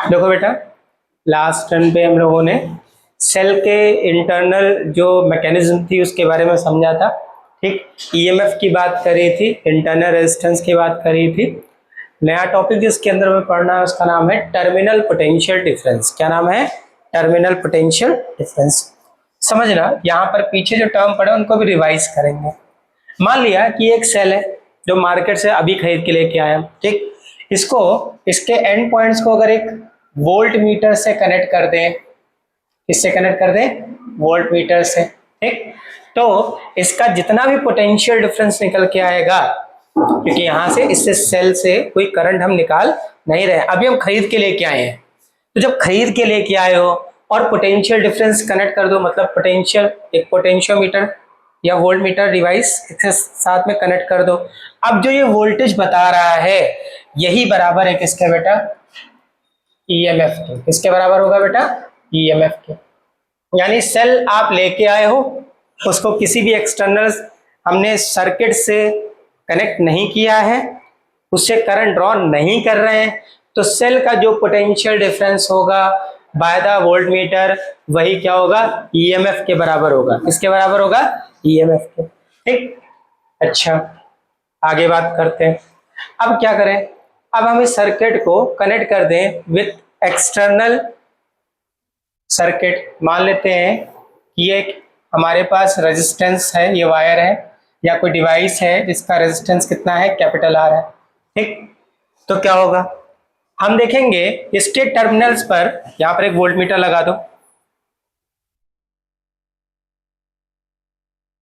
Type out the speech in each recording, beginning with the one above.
देखो बेटा, last turn पे हम लोगों ने सेल के इंटरनल जो मैकेनिज्म थी उसके बारे में समझा था। ठीक, ईएमएफ की बात करी थी, इंटरनल रेजिस्टेंस की बात करी थी। नया टॉपिक जिसके अंदर में पढ़ना है उसका नाम है टर्मिनल पोटेंशियल डिफरेंस। क्या नाम है? Terminal potential difference. समझना, यहाँ पर पीछे जो टर्म पढ़े उनको भी रिवाइज करेंगे। मान लिया कि एक सेल है जो मार्केट से अभी खरीद के लेके आया, ठीक, इसको इसके एंड पॉइंट्स को अगर एक वोल्ट मीटर से कनेक्ट कर दें, इससे कनेक्ट कर दें वोल्ट मीटर से, ठीक, तो इसका जितना भी पोटेंशियल डिफरेंस निकल के आएगा, क्योंकि यहां से इससे सेल से कोई करंट हम निकाल नहीं रहे, अभी हम खरीद के लेके आए हैं। तो जब खरीद के लेके आए हो और पोटेंशियल डिफरेंस कनेक्ट कर दो, मतलब पोटेंशियल एक पोटेंशियोमीटर या वोल्ट मीटर डिवाइस इसके साथ में कनेक्ट कर दो। अब जो ये वोल्टेज बता रहा है यही बराबर है किसके बेटा? ईएमएफ के। किसके बराबर होगा बेटा? ईएमएफ के। यानी सेल आप लेके आए हो, उसको किसी भी एक्सटर्नल हमने सर्किट से कनेक्ट नहीं किया है, उससे करंट ड्रॉ नहीं कर रहे हैं, तो सेल का जो पोटेंशियल डिफरेंस होगा बाय द वोल्ट मीटर वही क्या होगा? ईएमएफ के बराबर होगा। किसके बराबर होगा? ईएमएफ के। ठीक, अच्छा आगे बात करते हैं। अब क्या करें? अब हम इस सर्किट को कनेक्ट कर दें विथ एक्सटर्नल सर्किट। मान लेते हैं कि ये हमारे पास रेजिस्टेंस है, ये वायर है या कोई डिवाइस है जिसका रेजिस्टेंस कितना है? कैपिटल आर है। ठीक, तो क्या होगा? हम देखेंगे इसके टर्मिनल्स पर, यहां पर एक वोल्ट मीटर लगा दो,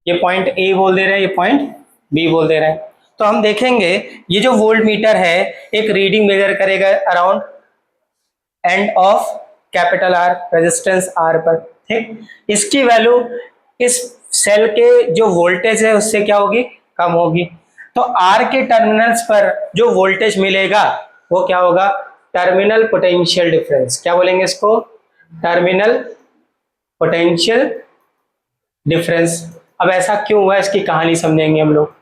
ये पॉइंट ए बोल दे रहे हैं, ये पॉइंट बी बोल दे रहे हैं। तो हम देखेंगे ये जो वोल्ट मीटर है एक रीडिंग मेजर करेगा around end of capital R, resistance R पर। ठीक, इसकी वैल्यू इस सेल के जो वोल्टेज है उससे क्या होगी? कम होगी। तो आर के टर्मिनल्स पर जो वोल्टेज मिलेगा वो क्या होगा? Terminal potential difference. क्या बोलेंगे इसको? Terminal potential difference. अब ऐसा क्यों हुआ इसकी कहानी समझेंगे हम लोग।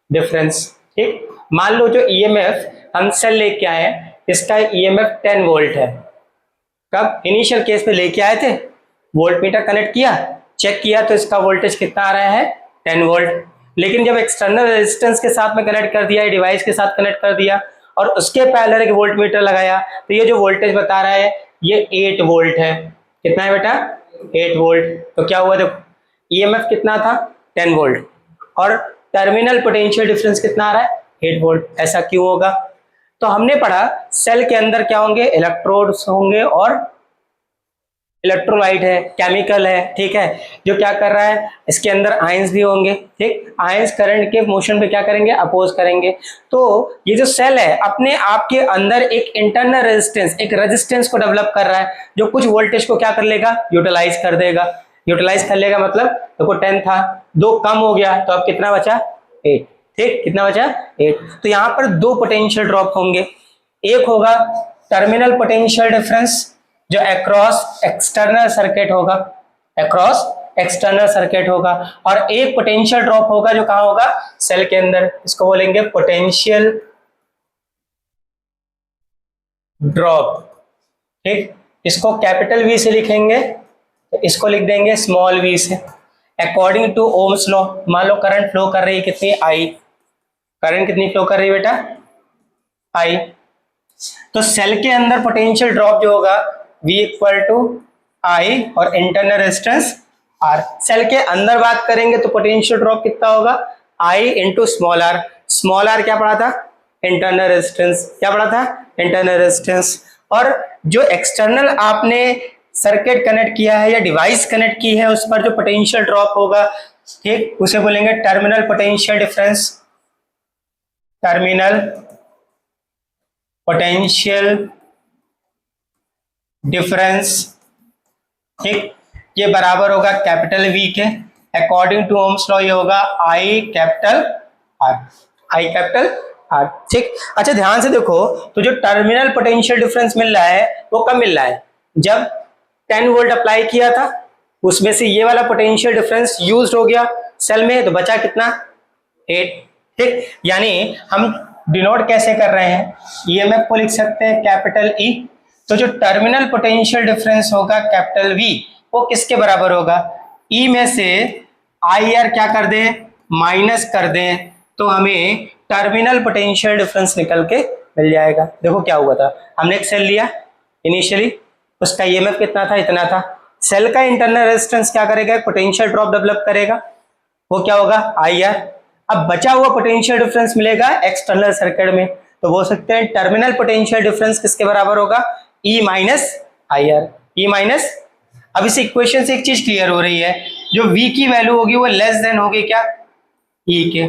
डिफरेंस, ठीक, मान लो जो ईएमएफ हम सेल लेके आए हैं इसका ईएमएफ 10 वोल्ट है। कब? इनिशियल केस में लेके आए थे, वोल्ट मीटर कनेक्ट किया, चेक किया तो इसका वोल्टेज कितना आ रहा है? 10 वोल्ट। लेकिन जब एक्सटर्नल रेजिस्टेंस के साथ में कनेक्ट कर दिया, डिवाइस के साथ कनेक्ट कर दिया और उसके पैरेलल एक वोल्ट मीटर लगाया, तो ये जो वोल्टेज बता रहा है ये 8 वोल्ट है। कितना है बेटा? 8 वोल्ट। तो क्या हुआ? देखो ईएमएफ कितना था? 10 वोल्ट और टर्मिनल पोटेंशियल डिफरेंस कितना आ रहा है? 8 वोल्ट। ऐसा क्यों होगा? तो हमने पढ़ा सेल के अंदर क्या होंगे? इलेक्ट्रोड्स होंगे और इलेक्ट्रोलाइट है, केमिकल है, ठीक है, जो क्या कर रहा है? इसके अंदर आयंस भी होंगे। ठीक, आयंस करंट के मोशन पे क्या करेंगे? अपोज करेंगे। तो ये जो सेल है अपने आप के अंदर एक इंटरनल रेजिस्टेंस, एक रेजिस्टेंस को डेवलप कर रहा है जो कुछ वोल्टेज को क्या कर लेगा? यूटिलाइज कर देगा। यूटिलाइज कर लेगा मतलब देखो 10 था, 2 कम हो गया तो अब कितना बचा? 8। ठीक, कितना बचा? 8। तो यहाँ पर 2 पोटेंशियल ड्रॉप होंगे। एक होगा टर्मिनल पोटेंशियल डिफरेंस जो अक्रॉस एक्सटर्नल सर्किट होगा, अक्रॉस एक्सटर्नल सर्किट होगा, और एक पोटेंशियल ड्रॉप होगा जो कहां होगा? सेल के अंदर। इसको बोलेंगे पोटेंशियल ड्रॉप। ठीक, इसको कैपिटल वी से लिखेंगे, इसको लिख देंगे स्मॉल वी से। अकॉर्डिंग टू ओम्स लॉ, मान लो करंट फ्लो कर रही है कितनी? आई। करंट कितनी फ्लो कर रही है बेटा? आई। तो सेल के अंदर पोटेंशियल ड्रॉप जो होगा V इक्वल टू आई और इंटरनल रेजिस्टेंस R। सेल के अंदर बात करेंगे तो पोटेंशियल ड्रॉप कितना होगा? I into small R. Small R क्या पढ़ा था? Internal resistance. क्या पढ़ा था? Internal resistance. और जो एक्सटर्नल आपने सर्किट कनेक्ट किया है या डिवाइस कनेक्ट की है उस पर जो पोटेंशियल ड्रॉप होगा, ठीक, उसे बोलेंगे terminal potential difference. Terminal potential difference, ठीक, ये बराबर होगा कैपिटल वी के। अकॉर्डिंग टू ओम्स लॉ ये होगा आई कैपिटल आर। आई कैपिटल आर। ठीक, अच्छा ध्यान से देखो, तो जो टर्मिनल पोटेंशियल डिफरेंस मिल रहा है वो कब मिल रहा है? जब 10 वोल्ट अप्लाई किया था, उसमें से ये वाला पोटेंशियल डिफरेंस यूज हो गया सेल में, तो बचा कितना? 8। ठीक, यानी हम डिनोट कैसे कर रहे हैं? ईएमएफ को लिख सकते हैं कैपिटल ई। तो जो टर्मिनल पोटेंशियल डिफरेंस होगा कैपिटल वी, वो किसके बराबर होगा, ई में से आई आर क्या कर दें, माइनस कर दें, तो हमें टर्मिनल पोटेंशियल डिफरेंस निकल के मिल जाएगा। देखो क्या हुआ था, हमने एक सेल लिया इनिशियली, उसका ईएमएफ कितना था, इतना था। सेल का इंटरनल रेजिस्टेंस क्या करेगा, पोटेंशियल ड्रॉप डेवलप करेगा, वो क्या होगा, आई आर। अब बचा हुआ पोटेंशियल डिफरेंस मिलेगा एक्सटर्नल सर्किट में, तो बोल सकते हैं टर्मिनल पोटेंशियल डिफरेंस किसके बराबर होगा, E minus I R, E minus. अब इस इक्वेशन से एक चीज क्लियर हो रही है, जो V की वैल्यू होगी वो लेस देन होगी क्या, E के।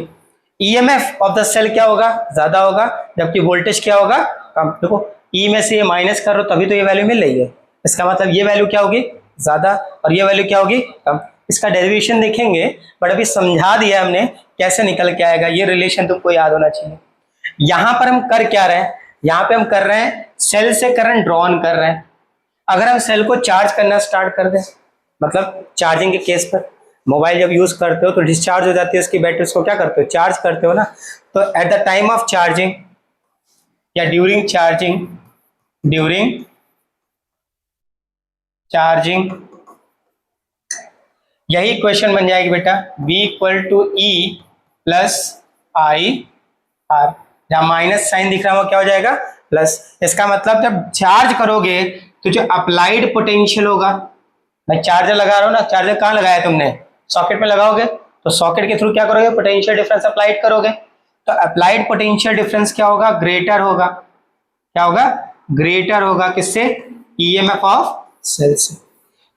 ईएमएफ ऑफ द सेल क्या होगा, ज्यादा होगा, जबकि वोल्टेज क्या होगा, कम। देखो E में से ये माइनस करो तभी तो ये वैल्यू मिल रही है, इसका मतलब ये वैल्यू क्या होगी, ज्यादा, और ये वैल्यू क्या होगी, कम। इसका डेरिवेशन देखेंगे, बट अभी समझा दिया हमने कैसे निकल के आएगा, ये रिलेशन तुमको याद होना चाहिए। यहां पर हम कर क्या रहे हैं, यहाँ पे हम कर रहे हैं सेल से करंट ड्रॉ ऑन कर रहे हैं। अगर हम सेल को चार्ज करना स्टार्ट कर दें, मतलब चार्जिंग के केस पर, मोबाइल जब यूज करते हो तो डिस्चार्ज हो जाती है उसकी बैटरी, उसको क्या करते हो, चार्ज करते हो ना। तो at the time of charging या ड्यूरिंग चार्जिंग, ड्यूरिंग चार्जिंग, यही इक्वेशन बन जाएगी बेटा, V equal to E plus I R. जहां माइनस साइन दिख रहा है वो क्या हो जाएगा, प्लस। इसका मतलब जब चार्ज करोगे तो जो अप्लाइड पोटेंशियल होगा, मैं चार्जर लगा रहा हूं ना, चार्जर कहाँ लगाया तुमने, सॉकेट में लगाओगे, तो सॉकेट के थ्रू क्या करोगे, पोटेंशियल डिफरेंस अप्लाइड करोगे, तो अप्लाइड पोटेंशियल डिफरेंस क्या होगा, ग्रेटर होगा, क्या होगा, ग्रेटर होगा, किससे, ईएमएफ ऑफ सेल से।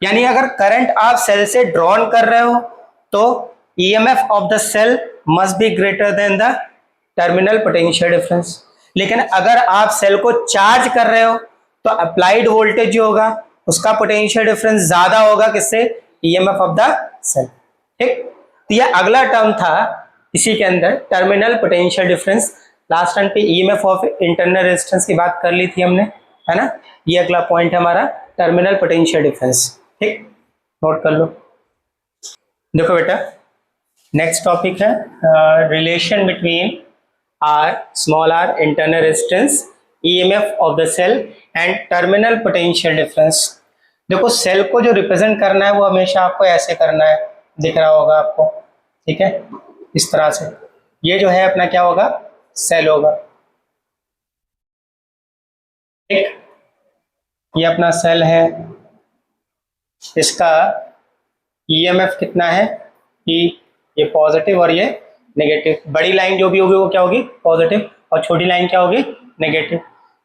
यानी अगर करंट आप सेल से ड्रॉन कर रहे हो तो EMF of the cell must be greater than the terminal potential difference. लेकिन अगर आप सेल को चार्ज कर रहे हो तो अप्लाइड वोल्टेज जो होगा उसका पोटेंशियल डिफरेंस ज्यादा होगा, किससे, ईएमएफ ऑफ द सेल। ठीक, तो ये अगला टर्म था इसी के अंदर, terminal potential difference. Last time पे ईएमएफ ऑफ इंटरनल रेजिस्टेंस की बात कर ली थी हमने, है ना। ये अगला पॉइंट है हमारा, टर्मिनल पोटेंशियल डिफरेंस। ठीक, नोट कर लो। देखो बेटा, नेक्स्ट टॉपिक है relation between R, small r, internal resistance, EMF of the cell and terminal potential difference। देखो सेल को जो रिप्रेजेंट करना है वो हमेशा आपको ऐसे करना है, दिख रहा होगा आपको, ठीक है, इस तरह से। ये जो है अपना क्या होगा, सेल होगा, ठीक, ये अपना सेल है, इसका EMF कितना है, ये पॉजिटिव और ये नेगेटिव। बड़ी लाइन जो भी होगी वो क्या होगी, पॉजिटिव, और छोटी लाइन क्या होगी, नेगेटिव।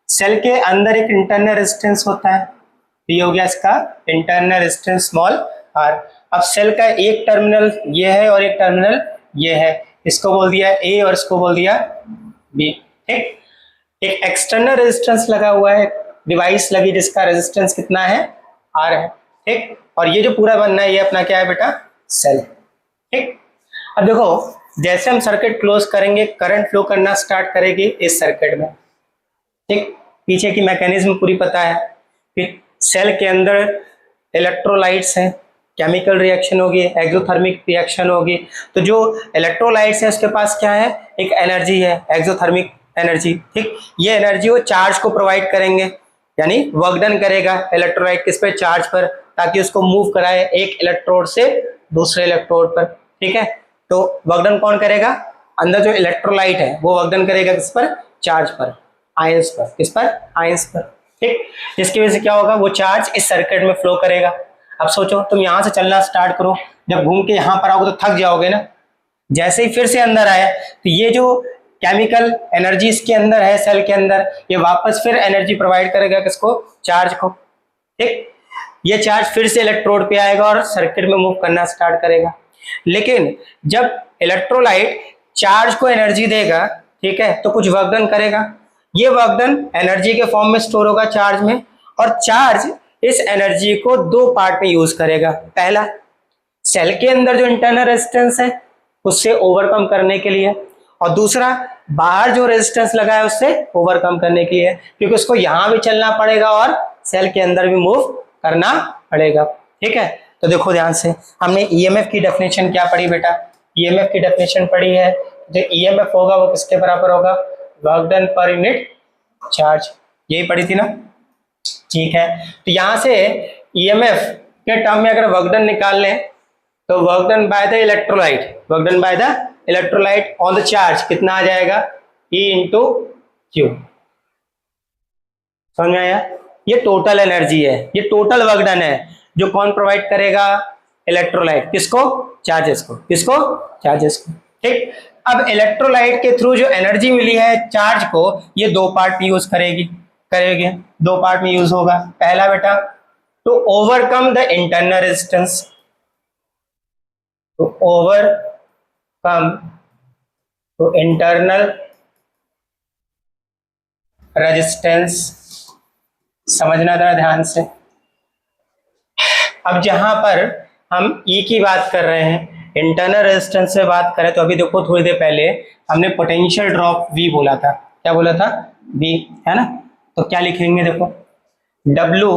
सेल के अंदर एक इंटरनल रेजिस्टेंस होता है, तो ये हो गया इसका इंटरनल रेजिस्टेंस स्मॉल r। अब सेल का एक टर्मिनल ये है और एक टर्मिनल ये है, इसको बोल दिया A और इसको बोल दिया B। ठीक, एक एक्सटर्नल रेजिस्टेंस लगा हुआ है, डिवाइस लगी जिसका रेजिस्टेंस कितना है, R है। ठीक, और ये जो पूरा बनना है ये अपना क्या है बेटा, सेल। ठीक, अब देखो जैसे हम सर्किट क्लोज करेंगे करंट फ्लो करना स्टार्ट करेगी इस सर्किट में। ठीक, पीछे की मैकेनिज्म पूरी पता है। फिर सेल के अंदर इलेक्ट्रोलाइट्स हैं, केमिकल रिएक्शन होगी, एक्सोथर्मिक रिएक्शन होगी। तो जो इलेक्ट्रोलाइट्स है उसके पास क्या है, एक एनर्जी है, एक्सोथर्मिक एनर्जी। ठीक, ये एनर्जी वो चार्ज को प्रोवाइड करेंगे, यानी वर्क डन करेगा इलेक्ट्रोलाइट किस पे, चार्ज पर, ताकि उसको मूव कराए एक इलेक्ट्रोड से दूसरे इलेक्ट्रोड पर। ठीक है, तो वर्क डन कौन करेगा, अंदर जो इलेक्ट्रोलाइट है वो वर्क डन करेगा किस पर, चार्ज पर, आयंस पर, किस पर, आयंस पर। ठीक, जिसकी वजह से क्या होगा, वो चार्ज इस सर्किट में फ्लो करेगा। अब सोचो तुम यहां से चलना स्टार्ट करो, जब घूम के यहां पर आओगे तो थक जाओगे ना। जैसे ही फिर से अंदर आया तो ये जो केमिकल एनर्जी इसके अंदर है सेल के अंदर, ये वापस फिर एनर्जी प्रोवाइड करेगा किसको, चार्ज को। ठीक, ये चार्ज फिर से इलेक्ट्रोड पे आएगा और सर्किट में मूव करना स्टार्ट करेगा। लेकिन जब इलेक्ट्रोलाइट चार्ज को एनर्जी देगा, ठीक है, तो कुछ वर्क डन करेगा। ये वर्क डन एनर्जी के फॉर्म में स्टोर होगा चार्ज में, और चार्ज इस एनर्जी को दो पार्ट में यूज करेगा। पहला, सेल के अंदर जो इंटरनल रेजिस्टेंस है उससे ओवरकम करने के लिए, और दूसरा बाहर जो रेजिस्टेंस लगा है उससे ओवरकम करने के लिए, क्योंकि उसको यहां भी चलना पड़ेगा और सेल के अंदर भी मूव करना पड़ेगा। ठीक है, तो देखो ध्यान से, हमने ईएमएफ की डेफिनेशन क्या पढ़ी बेटा, ईएमएफ की डेफिनेशन पढ़ी है, जो ईएमएफ होगा वो किसके बराबर होगा, work done per unit charge, यही पढ़ी थी ना। ठीक है, तो यहां से ईएमएफ के टर्म में अगर वर्क डन निकाल लें तो work done by the electrolyte, work done by the electrolyte on the charge कितना आ जाएगा, E इंटू क्यू। समझ में आया? ये टोटल एनर्जी है, ये टोटल वर्क डन है जो कौन प्रोवाइड करेगा, इलेक्ट्रोलाइट। किसको? चार्जेस को। किसको? चार्जेस को। ठीक, अब इलेक्ट्रोलाइट के थ्रू जो एनर्जी मिली है चार्ज को, ये दो पार्ट यूज करेगी, दो पार्ट में यूज होगा। पहला बेटा, to overcome the internal resistance, to overcome to internal resistance. समझना जरा ध्यान से। अब जहां पर हम E की बात कर रहे हैं, इंटरनल रेजिस्टेंस से बात करें, तो अभी देखो थोड़ी देर पहले हमने पोटेंशियल ड्रॉप V बोला था। क्या बोला था? V, है ना? तो क्या लिखेंगे देखो, W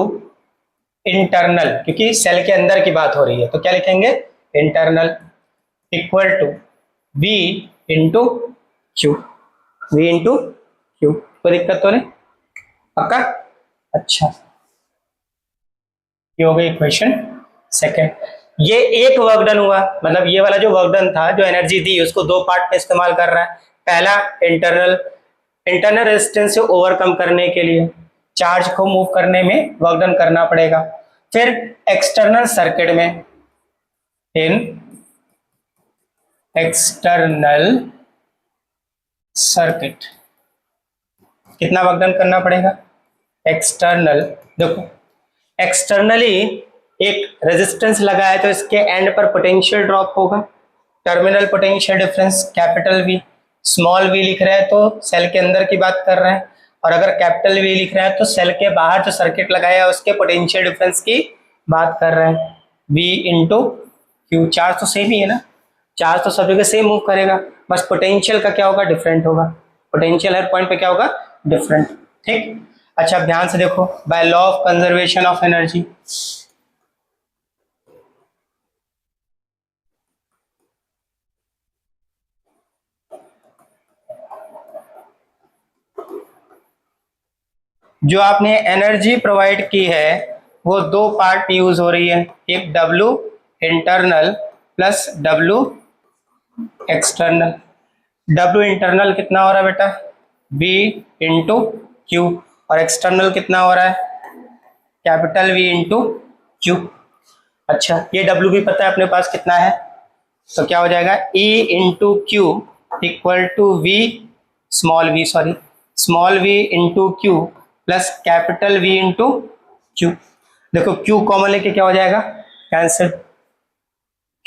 इंटरनल, क्योंकि सेल के अंदर की बात हो रही है, तो क्या लिखेंगे, internal equal to V into Q, V into Q. कोई दिक्कत तो नहीं? पक्का? अच्छा, ये हो गई इक्वेशन सेकेंड। ये एक वर्क डन हुआ, मतलब ये वाला जो वर्क डन था, जो एनर्जी दी, उसको दो पार्ट में इस्तेमाल कर रहा है। पहला इंटरनल रेजिस्टेंस से ओवरकम करने के लिए, चार्ज को मूव करने में वर्क डन करना पड़ेगा। फिर एक्सटर्नल सर्किट में, इन एक्सटर्नल सर्किट कितना वर्क डन करना पड़ेगा, एक्सटर्नल। देखो, एक्सटर्नली एक रेजिस्टेंस लगा है तो इसके एंड पर पोटेंशियल ड्रॉप होगा, terminal potential difference capital V। Small v लिख रहा है तो सेल के अंदर की बात कर रहा है, और अगर कैपिटल V लिख रहा है तो सेल के बाहर जो सर्किट लगाया है उसके पोटेंशियल डिफरेंस की बात कर रहा है। V इंटू क्यू, चार्ज तो सेम ही है ना, चार्ज तो सभी जगह सेम मूव करेगा, बस पोटेंशियल का क्या होगा, डिफरेंट होगा। पोटेंशियल हर पॉइंट पे क्या होगा, डिफरेंट। ठीक, अच्छा ध्यान से देखो, by law of conservation of energy, जो आपने एनर्जी प्रोवाइड की है वो दो पार्ट यूज हो रही है, एक W internal plus W external. W internal कितना हो रहा है बेटा, V इंटू क्यू, और एक्सटर्नल कितना हो रहा है, कैपिटल V इंटू क्यू। अच्छा, ये W भी पता है अपने पास कितना है, तो क्या हो जाएगा, E into Q equal to V small v into Q plus capital V into Q. देखो Q कॉमन लेके क्या हो जाएगा, कैंसिल।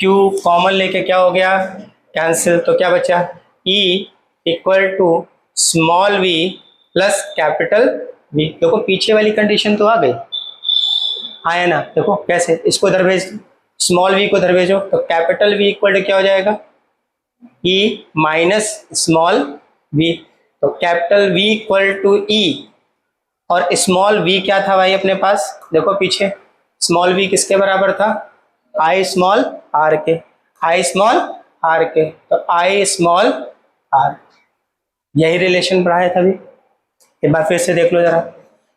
Q कॉमन लेके क्या हो गया, कैंसिल। तो क्या बचा, E equal to small v plus capital V। देखो पीछे वाली कंडीशन तो आ गई, आया ना? देखो कैसे, इसको इधर भेज, स्मॉल v को इधर भेजो, तो कैपिटल V इक्वल टू क्या हो जाएगा, E माइनस स्मॉल v। तो capital V equal to E, और स्मॉल v क्या था भाई अपने पास, देखो पीछे स्मॉल v किसके बराबर था, I स्मॉल r के, I स्मॉल r के, तो I स्मॉल r, यही रिलेशन पढ़ाया था अभी। एक बार फिर से देख लो जरा।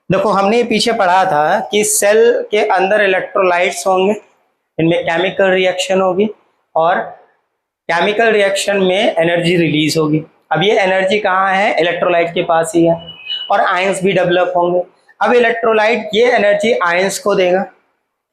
देखो हमने ये पीछे पढ़ा था कि सेल के अंदर इलेक्ट्रोलाइट्स होंगे, इनमें केमिकल रिएक्शन होगी, और केमिकल रिएक्शन में एनर्जी रिलीज होगी। अब ये एनर्जी कहाँ है, इलेक्ट्रोलाइट के पास ही है, और आयंस भी डेवलप होंगे। अब इलेक्ट्रोलाइट ये एनर्जी आयंस को देगा,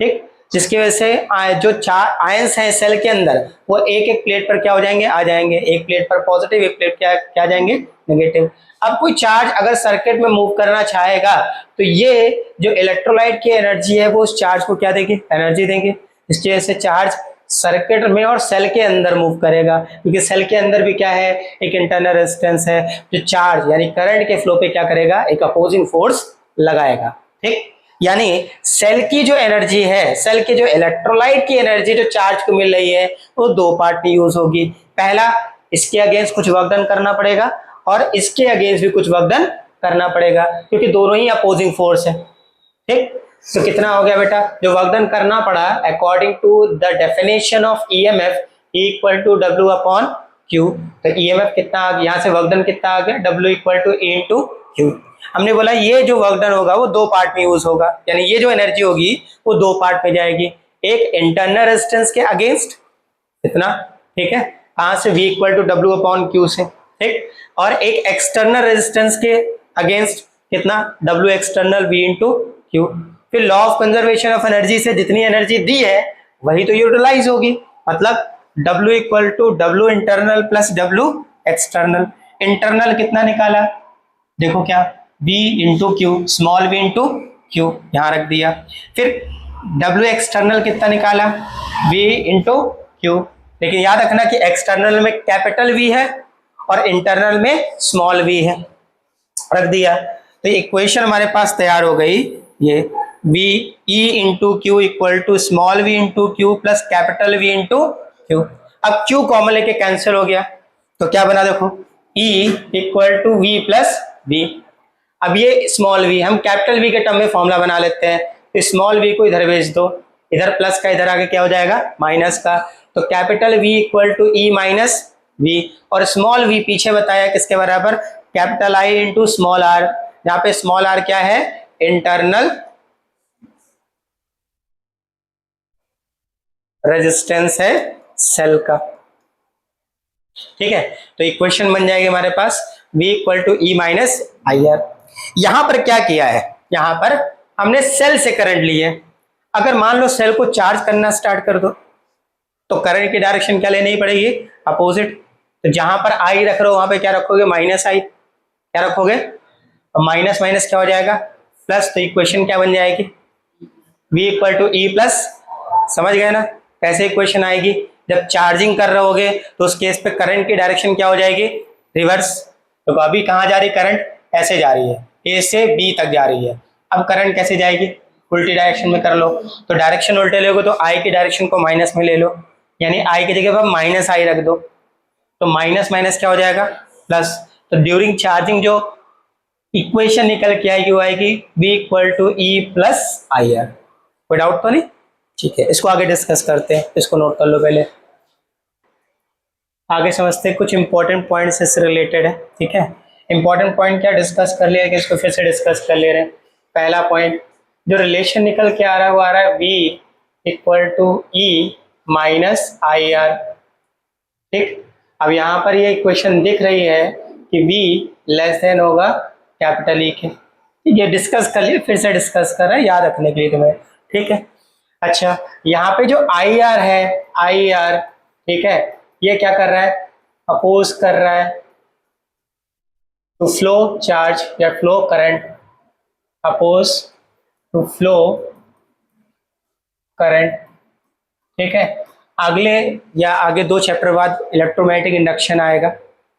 ठीक, जिसकी वजह से जो चार आयंस हैं सेल के अंदर वो एक एक प्लेट पर क्या हो जाएंगे, आ जाएंगे, एक प्लेट पर पॉजिटिव, एक प्लेट क्या आ जाएंगे, नेगेटिव। अब कोई चार्ज अगर सर्किट में मूव करना चाहेगा तो ये जो इलेक्ट्रोलाइट की एनर्जी है वो उस चार्ज को क्या देगी, एनर्जी देंगे। इसकी वजह से चार्ज सर्किट में और सेल के अंदर मूव करेगा, क्योंकि सेल के अंदर भी क्या है, एक इंटरनल रेजिस्टेंस है जो चार्ज यानी करंट के फ्लो पे क्या करेगा, एक अपोजिंग फोर्स लगाएगा। ठीक, यानी सेल की जो एनर्जी है, सेल के जो इलेक्ट्रोलाइट की एनर्जी जो चार्ज को मिल रही है वो दो पार्ट में यूज होगी। पहला, इसके अगेंस्ट कुछ वर्क डन करना पड़ेगा, और इसके अगेंस्ट भी कुछ वर्क डन करना पड़ेगा, क्योंकि दोनों ही अपोजिंग फोर्स है। ठीक, तो कितना हो गया बेटा, जो वर्क डन करना पड़ा according to the definition of EMF equal to W upon Q। तो ईएमएफ कितना आ गया, यहाँ से वर्क डन कितना आ गया, W equal to E into Q। हमने बोला ये जो वर्क डन होगा वो दो पार्ट में यूज होगा, यानी ये जो एनर्जी होगी वो दो पार्ट में जाएगी, एक इंटरनल रेजिस्टेंस के अगेंस्ट इतना, ठीक है, कहां से V equal to W upon Q से, ठीक, और एक एक्सटर्नल रेजिस्टेंस के अगेंस्ट कितना W external V into Q. फिर law of conservation of energy से जितनी एनर्जी दी है वही तो यूटिलाइज होगी, मतलब W equal to W internal plus W external. Internal कितना निकाला, देखो क्या, V into Q, small v into Q यहां रख दिया। फिर W एक्सटर्नल कितना निकाला, V इंटू क्यू, लेकिन याद रखना कि एक्सटर्नल में कैपिटल V है और इंटरनल में स्मॉल v है, रख दिया। तो इक्वेशन हमारे पास तैयार हो गई, ये V E into Q equal to small v into Q plus capital V into Q. अब Q कॉमन लेके कैंसिल हो गया तो क्या बना, देखो E equal to V plus V। अब ये स्मॉल v हम कैपिटल V के टर्म में फॉर्मूला बना लेते हैं, तो स्मॉल v को इधर भेज दो, इधर प्लस का इधर आगे क्या हो जाएगा माइनस का, तो capital V equal to E minus V, और स्मॉल v पीछे बताया किसके बराबर, capital I into small r, यहाँ पे स्मॉल r क्या है, इंटरनल रेजिस्टेंस है सेल का, ठीक है। तो इक्वेशन बन जाएगी हमारे पास V equal to E minus I R. यहां पर क्या किया है, यहां पर हमने सेल से करंट लिए, अगर मान लो सेल को चार्ज करना स्टार्ट कर दो तो करंट की डायरेक्शन क्या लेनी पड़ेगी, अपोजिट। तो जहां पर I रख रहे हो वहां पे क्या रखोगे, माइनस I, क्या रखोगे, और माइनस माइनस क्या हो जाएगा, प्लस। तो इक्वेशन क्या बन जाएगी, V equal to E plus, समझ गए ना कैसे इक्वेशन आएगी, जब चार्जिंग कर रहे होगे तो उस केस पे करंट की डायरेक्शन क्या हो जाएगी, रिवर्स। तो अभी कहाँ जा रही करंट, ऐसे जा रही है, A से B तक जा रही है, अब करंट कैसे जाएगी, उल्टी डायरेक्शन में कर लो, तो डायरेक्शन उल्टे लोगे तो I की डायरेक्शन को माइनस में ले लो, यानी I की जगह पर माइनस I रख दो, तो माइनस माइनस क्या हो जाएगा प्लस। तो ड्यूरिंग चार्जिंग जो इक्वेशन निकल के आएगी वो आएगी V equal to E plus I R. कोई डाउट तो नहीं, ठीक है, इसको आगे डिस्कस करते हैं, इसको नोट कर लो पहले, आगे समझते हैं, कुछ इंपॉर्टेंट पॉइंट्स इससे रिलेटेड है, ठीक है। इंपॉर्टेंट पॉइंट क्या डिस्कस कर लिया कि इसको फिर से डिस्कस कर ले रहे हैं। पहला पॉइंट जो रिलेशन निकल के आ रहा है वो आ रहा है V equal to E minus I R, ठीक। अब यहाँ पर ये इक्वेशन दिख रही है कि V लेस देन होगा कैपिटल E के, ये डिस्कस कर लिए, फिर से डिस्कस कर रहे हैं याद रखने के लिए तुम्हें, ठीक है। अच्छा, यहाँ पे जो आई आर है, आई आर, ठीक है, ये क्या कर रहा है, अपोज कर रहा है टू फ्लो चार्ज या flow current, oppose to flow current, ठीक है। अगले या आगे 2 चैप्टर बाद इलेक्ट्रोमैग्नेटिक इंडक्शन आएगा,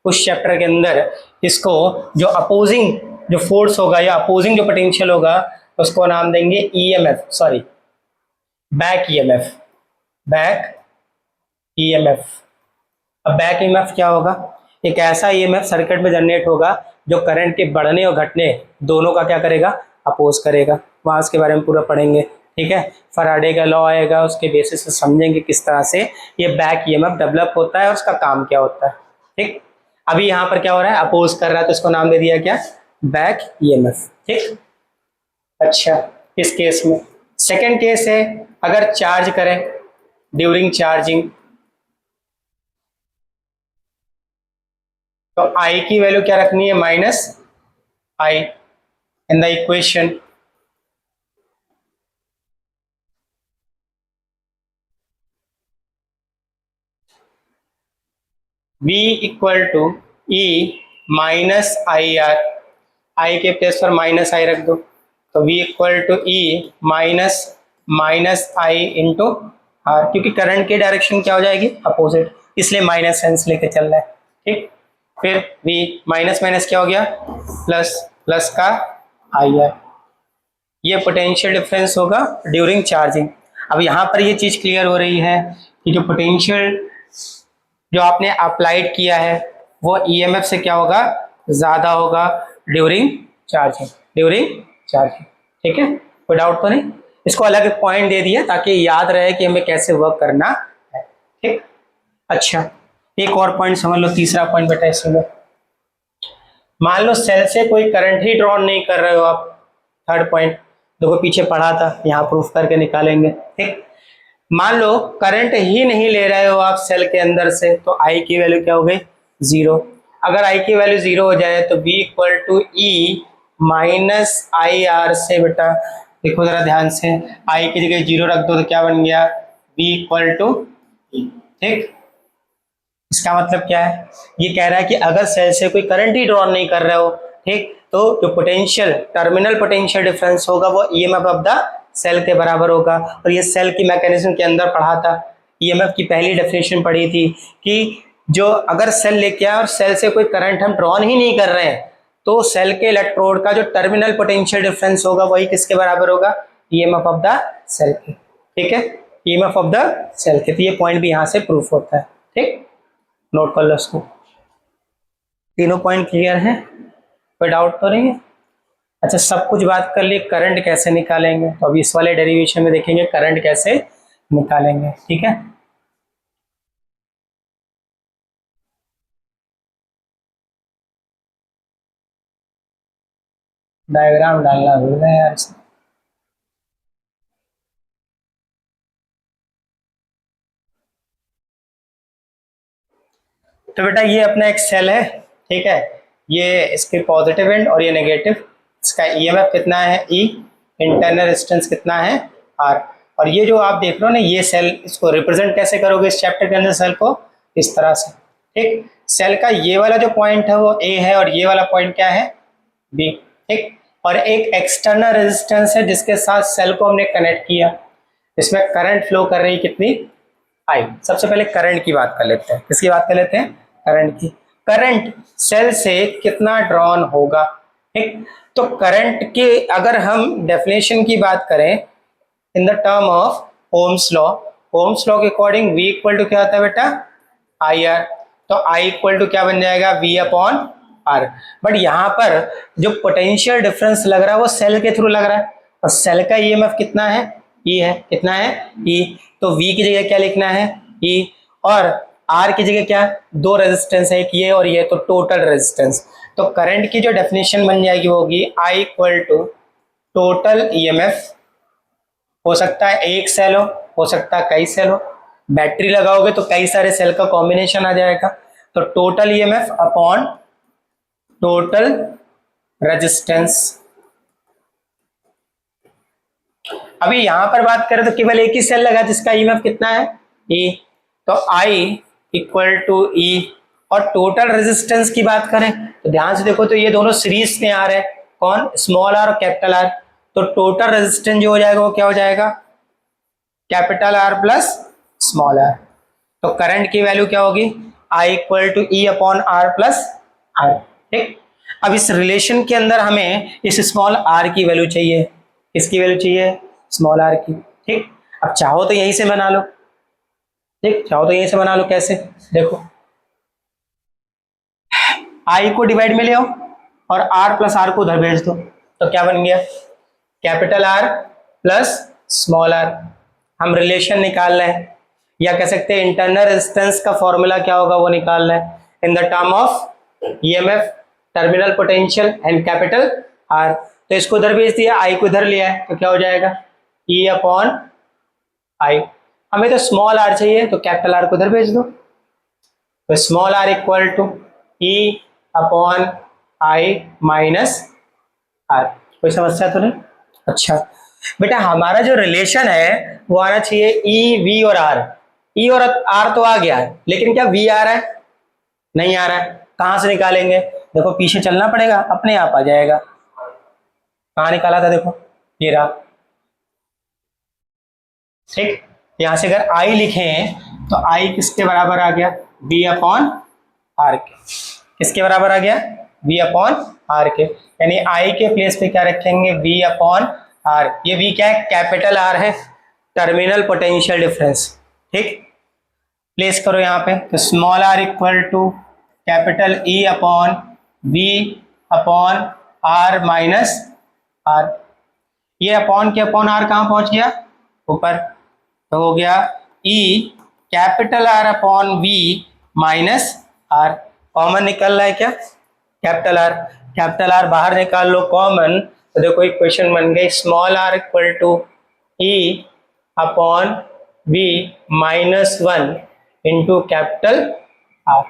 उस चैप्टर के अंदर इसको जो अपोजिंग जो फोर्स होगा या अपोजिंग जो पोटेंशियल होगा उसको नाम देंगे EMF, sorry back EMF, back EMF. अब बैक ईएमएफ क्या होगा, एक ऐसा ईएमएफ सर्किट में जनरेट होगा जो करंट के बढ़ने और घटने दोनों का क्या करेगा, अपोज करेगा, वहां इसके बारे में पूरा पढ़ेंगे, ठीक है। फराडे का लॉ आएगा, उसके बेसिस से समझेंगे किस तरह से ये बैक ईएमएफ डेवलप होता है और उसका काम क्या होता है, ठीक। अभी यहाँ पर क्या हो रहा है, अपोज कर रहा है तो इसको नाम दे दिया क्या, बैक ईएमएफ, ठीक। अच्छा, इस केस में सेकेंड केस है, अगर चार्ज करें ड्यूरिंग चार्जिंग तो I की वैल्यू क्या रखनी है, minus I in the equation, V equal to E minus I R, I के प्लेस पर माइनस I रख दो, तो V equal to E minus minus I into R, क्योंकि करंट की डायरेक्शन क्या हो जाएगी, अपोजिट, इसलिए माइनस सेंस लेके चल रहा है, ठीक। फिर V माइनस माइनस क्या हो गया, प्लस, प्लस का आई आर, ये पोटेंशियल डिफरेंस होगा ड्यूरिंग चार्जिंग। अब यहाँ पर ये चीज क्लियर हो रही है कि जो पोटेंशियल जो आपने अप्लाइड किया है वो ईएमएफ से क्या होगा, ज्यादा होगा ड्यूरिंग चार्जिंग, ड्यूरिंग चार्जिंग, ठीक है। कोई डाउट तो नहीं, इसको अलग एक पॉइंट दे दिया ताकि याद रहे कि हमें कैसे वर्क करना है, ठीक। अच्छा, एक और पॉइंट समझ लो, तीसरा पॉइंट बेटा इसमें मान लो सेल से कोई करंट ही ड्रॉ नहीं कर रहे हो आप, थर्ड पॉइंट देखो पीछे पढ़ा था, यहाँ प्रूफ करके निकालेंगे। ठीक, मान लो करंट ही नहीं ले रहे हो आप सेल के अंदर से, तो आई की वैल्यू क्या हो गई, 0। अगर आई की वैल्यू 0 हो जाए तो V equal to E minus I R से, बेटा देखो जरा ध्यान से, आई की जगह 0 रख दो तो क्या बन गया, बी इक्वल टू ई। ठीक, इसका मतलब क्या है, ये कह रहा है कि अगर सेल से कोई करंट ही ड्रॉ नहीं कर रहे हो, ठीक, तो जो पोटेंशियल टर्मिनल पोटेंशियल डिफरेंस होगा वो ईएमएफ ऑफ द सेल के बराबर होगा। और ये सेल की मैकेनिज्म के अंदर पढ़ा था, ईएमएफ की पहली डेफिनेशन पढ़ी थी कि जो अगर सेल लेके आए और सेल से कोई करंट हम ड्रॉ ही नहीं कर रहे हैं, तो सेल के इलेक्ट्रोड का जो टर्मिनल पोटेंशियल डिफरेंस होगा वही किसके बराबर होगा, ईएमएफ ऑफ द सेल के। ठीक है, ईएमएफ ऑफ द सेल के, तो ये पॉइंट भी यहाँ से प्रूफ होता है। ठीक, नोट कर लो इसको। तीनों पॉइंट क्लियर है, कोई डाउट तो नहीं है? अच्छा, सब कुछ बात कर लिए, करंट कैसे निकालेंगे, तो अभी इस वाले डेरिवेशन में देखेंगे करंट कैसे निकालेंगे। ठीक है, डायग्राम डालना भूल गए यार। तो बेटा ये अपना एक सेल है, ठीक है, ये इसके पॉजिटिव एंड और ये नेगेटिव, इसका ईएमएफ कितना है ई, इंटरनल रेजिस्टेंस कितना है आर। और ये जो आप देख रहे हो ना ये सेल, इसको रिप्रेजेंट कैसे करोगे इस चैप्टर के अंदर सेल को, इस तरह से। ठीक, सेल का ये वाला जो पॉइंट है वो ए है और ये वाला पॉइंट क्या है, बी। ठीक, और एक एक्सटर्नल रेजिस्टेंस है जिसके साथ सेल को हमने कनेक्ट किया, इसमें करंट फ्लो कर रही कितनी, आई। सबसे पहले करंट की बात कर लेते हैं, किसकी बात कर लेते हैं, करंट की। करंट सेल से कितना ड्रॉन होगा। ठीक, तो करंट के अगर हम डेफिनेशन की बात करें इन the term of Ohm's law, Ohm's law के अकॉर्डिंग V इक्वल टू क्या होता है बेटा, आई आर। तो I इक्वल टू क्या बन जाएगा, V अपॉन आर। बट यहाँ पर जो पोटेंशियल डिफरेंस लग रहा है वो सेल के थ्रू लग रहा है, और सेल का ईएमएफ कितना है, E है, कितना है E। तो V की जगह क्या लिखना है, E, और R की जगह क्या, दो रेजिस्टेंस है, एक ये और ये, तो टोटल रेजिस्टेंस। तो करंट की जो डेफिनेशन बन जाएगी वो होगी I equal to total EMF, हो सकता है एक सेल हो सकता है कई सेल हो, बैटरी लगाओगे तो कई सारे सेल का कॉम्बिनेशन आ जाएगा। तो total EMF upon total resistance. अभी यहां पर बात करें तो केवल एक ही सेल लगा जिसका ईएमएफ कितना है, E, तो I इक्वल टू E। और टोटल रेजिस्टेंस की बात करें तो ध्यान से देखो तो ये दोनों सीरीज में आ रहे हैं, कौन, स्मॉल आर और कैपिटल आर। तो टोटल रेजिस्टेंस जो हो जाएगा वो क्या हो जाएगा, capital R plus small R. तो करंट की वैल्यू क्या होगी, I equal to E upon R plus R. ठीक, अब इस रिलेशन के अंदर हमें इस स्मॉल आर की वैल्यू चाहिए, किसकी वैल्यू चाहिए, स्मॉल आर की। ठीक, अब चाहो तो यहीं से बना लो, ठीक, चाहो तो यहीं से बना लो, कैसे, देखो I को डिवाइड में ले आओ और R प्लस आर को उधर भेज दो, तो क्या बन गया, capital R plus small R. हम रिलेशन निकाल रहे हैं, या कह सकते हैं इंटरनल रेजिस्टेंस का फॉर्मूला क्या होगा वो निकाल रहे हैं इन the term of EMF, terminal potential and capital R. तो इसको उधर भेज दिया, आई को इधर लिया है, तो क्या हो जाएगा, ई अपॉन आई। हमें तो स्मॉल आर चाहिए तो कैपिटल आर को इधर भेज दो, तो small R equal to E upon I minus R. कोई समस्या तो नहीं। अच्छा बेटा, हमारा जो रिलेशन है वो आना चाहिए ई वी और आर। ई और आर तो आ गया है, लेकिन क्या वी आ रहा है, नहीं आ रहा है। कहां से निकालेंगे, देखो पीछे चलना पड़ेगा, अपने आप आ जाएगा। कहां निकाला था, देखो ये रहा। ठीक, यहां से अगर आई लिखें तो आई किसके बराबर आ गया, वी अपॉन आर के। किसके बराबर आ गया, वी अपॉन आर के। यानी आई के प्लेस पे क्या रखेंगे, वी अपॉन आर। ये वी क्या है, कैपिटल आर है, टर्मिनल पोटेंशियल डिफरेंस। ठीक, प्लेस करो यहाँ पे, तो small R equal to capital E upon V upon R minus R. ये अपॉन के अपॉन आर कहाँ पहुंच गया, ऊपर, तो हो गया E capital R upon V minus R. Common निकल रहा है क्या, कैपिटल आर बाहर निकाल लो कॉमन, तो देखो इक्वेशन बन गई small R equal to E upon V minus one into capital R.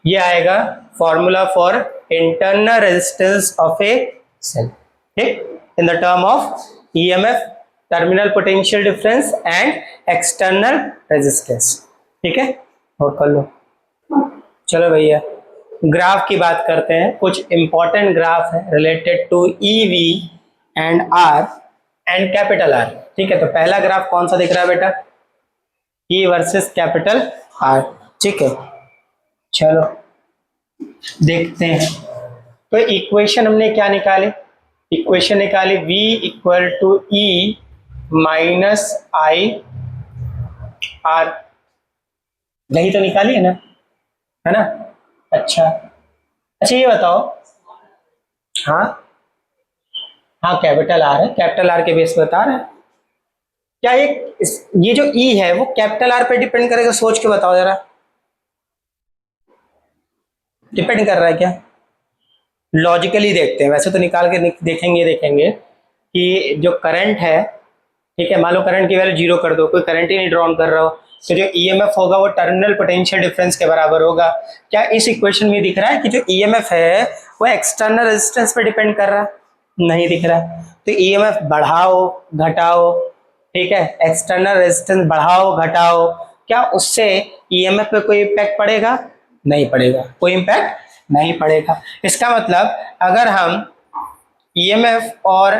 ये आएगा formula for internal resistance of a cell, ठीक, in the term of EMF, terminal potential difference and external resistance. ठीक है, note कर लो। चलो भैया graph की बात करते हैं। कुछ इंपॉर्टेंट ग्राफ है related to EV and R and capital R. ठीक है, तो पहला ग्राफ कौन सा दिख रहा है बेटा? ई वर्सेस कैपिटल आर। ठीक है, चलो देखते हैं। तो इक्वेशन हमने क्या निकाली? इक्वेशन निकाली V equal to E minus I R, यही तो निकाली है ना? अच्छा ये बताओ, हाँ हाँ कैपिटल आर है, कैपिटल आर के बेस पे बता रहे हैं क्या? ये जो ई है वो कैपिटल आर पे डिपेंड करेगा? सोच के बताओ जरा, डिपेंड कर रहा है क्या? लॉजिकली देखते हैं, वैसे तो निकाल के देखेंगे कि जो करंट है, ठीक है, मान लो करंट की वैल्यू 0 कर दो, कोई करंट ही नहीं ड्रॉन कर रहा हो, तो जो ईएमएफ होगा वो टर्मिनल पोटेंशियल डिफरेंस के बराबर होगा। क्या इस इक्वेशन में दिख रहा है कि जो ईएमएफ है वो एक्सटर्नल रेजिस्टेंस पे डिपेंड कर रहा है? नहीं दिख रहा। तो ईएमएफ बढ़ाओ घटाओ, ठीक है, एक्सटर्नल रेजिस्टेंस बढ़ाओ घटाओ, क्या उससे ईएमएफ पे कोई इम्पैक्ट पड़ेगा? नहीं पड़ेगा, कोई इम्पैक्ट नहीं पड़ेगा। इसका मतलब अगर हम ईएमएफ और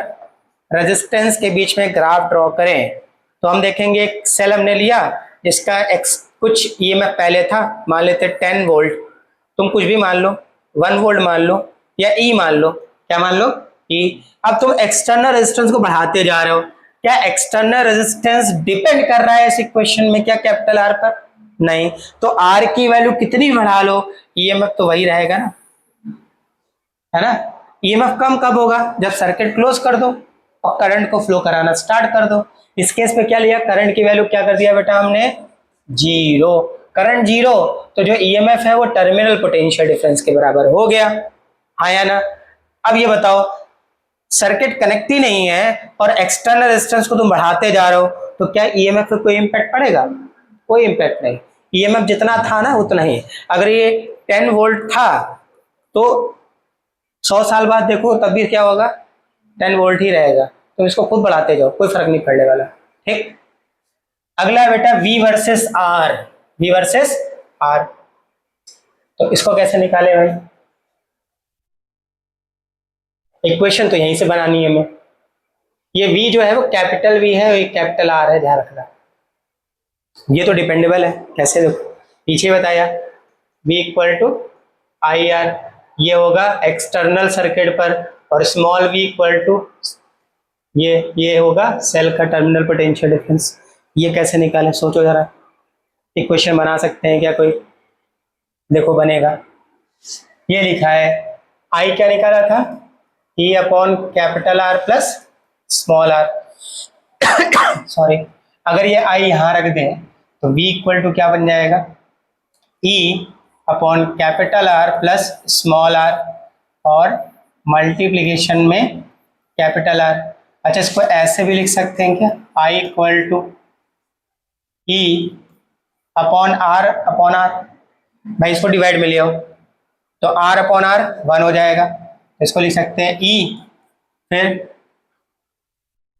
रेजिस्टेंस के बीच में ग्राफ ड्रॉ करें तो हम देखेंगे एक सेल हमने लिया जिसका कुछ ईएमएफ पहले था, मान लेते 10 वोल्ट, तुम कुछ भी मान लो, 1 वोल्ट मान लो या ई मान लो, क्या मान लो? ई। अब तुम एक्सटर्नल रेजिस्टेंस को बढ़ाते जा रहे हो, क्या एक्सटर्नल रेजिस्टेंस डिपेंड कर रहा है इस इक्वेशन में क्या कैपिटल आर पर? नहीं। तो आर की वैल्यू कितनी बढ़ा लो ईएमएफ तो वही रहेगा ना, है ना? ईएमएफ कम कब होगा? जब सर्किट क्लोज कर दो और करंट को फ्लो कराना स्टार्ट कर दो। इस केस में क्या लिया? करंट की वैल्यू क्या कर दिया बेटा हमने? 0। करंट 0 तो जो ईएमएफ है वो टर्मिनल पोटेंशियल डिफरेंस के बराबर हो गया, हाँ या ना? अब ये बताओ, सर्किट कनेक्ट ही नहीं है और एक्सटर्नल रेजिस्टेंस को तुम बढ़ाते जा रहे हो, तो क्या ईएमएफ पे कोई इम्पैक्ट पड़ेगा? कोई इम्पैक्ट नहीं। ईएमएफ जितना था ना उतना ही। अगर ये 10 वोल्ट था तो 100 साल बाद देखो तब भी क्या होगा? 10 वोल्ट ही रहेगा। तुम इसको खुद बढ़ाते जाओ, कोई फर्क नहीं पड़ने वाला। ठीक, अगला है बेटा V versus R। V versus R, तो इसको कैसे निकाले भाई? इक्वेशन तो यहीं से बनानी है हमें। ये V जो है वो कैपिटल V है और ये कैपिटल R है, ध्यान रखना। ये तो डिपेंडेबल है, कैसे? देखो पीछे बताया, V equal to I R, ये होगा एक्सटर्नल सर्किट पर, और स्मॉल v इक्वल टू ये होगा सेल का टर्मिनल पोटेंशियल डिफरेंस। ये कैसे निकालें? सोचो जरा, इक्वेशन बना सकते हैं क्या कोई? देखो बनेगा, ये लिखा है I क्या निकाला था? E upon capital R plus small r। Sorry, अगर ये I यहाँ रख दें तो V इक्वल टू क्या बन जाएगा? E upon capital R plus small r और मल्टीप्लीकेशन में कैपिटल R। अच्छा, इसको ऐसे भी लिख सकते हैं क्या? I equal to E upon R, भाई इसको डिवाइड में ले आओ तो R अपॉन R 1 हो जाएगा। इसको लिख सकते हैं E फिर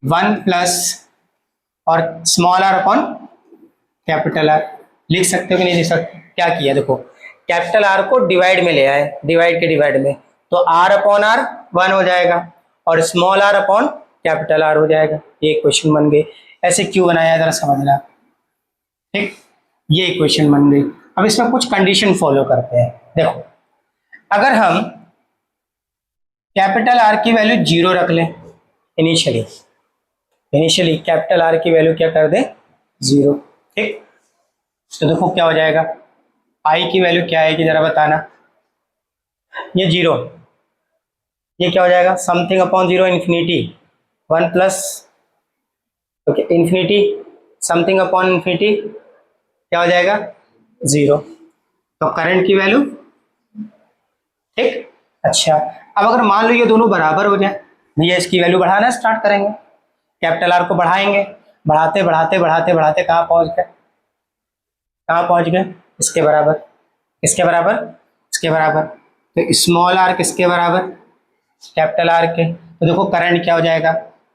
1 प्लस और small r upon capital R। लिख सकते हो कि नहीं लिख सकते? क्या किया देखो, कैपिटल R को डिवाइड में ले आए, डिवाइड के डिवाइड में, तो R अपॉन R 1 हो जाएगा और small r upon capital R हो जाएगा। ये इक्वेशन बन गई। ऐसे क्यों बनाया जरा समझना, ठीक? ये इक्वेशन बन गई। अब इसमें कुछ कंडीशन फॉलो करते हैं। देखो, अगर हम कैपिटल R की वैल्यू 0 रख लें इनिशियली कैपिटल R की वैल्यू क्या कर दें? 0, ठीक? तो देखो क्या हो जाएगा, I की वैल्यू क्या आएगी जरा बताना। ये 0, ये क्या हो जाएगा? Something upon 0 infinity, 1 plus okay infinity something upon infinity क्या हो जाएगा? 0। तो करंट की वैल्यू ठीक। अच्छा, अब अगर मान लो ये दोनों बराबर हो जाए, भैया इसकी वैल्यू बढ़ाना स्टार्ट करेंगे, कैपिटल आर को बढ़ाएंगे, बढ़ाते बढ़ाते बढ़ाते बढ़ाते कहाँ पहुंच गए, कहाँ पहुंच गए, इसके बराबर, किसके बराबर, इसके बराबर। तो स्मॉल आर किसके बराबर, कैपिटल आर के। तो देखो करंट क्या हो जाएगा,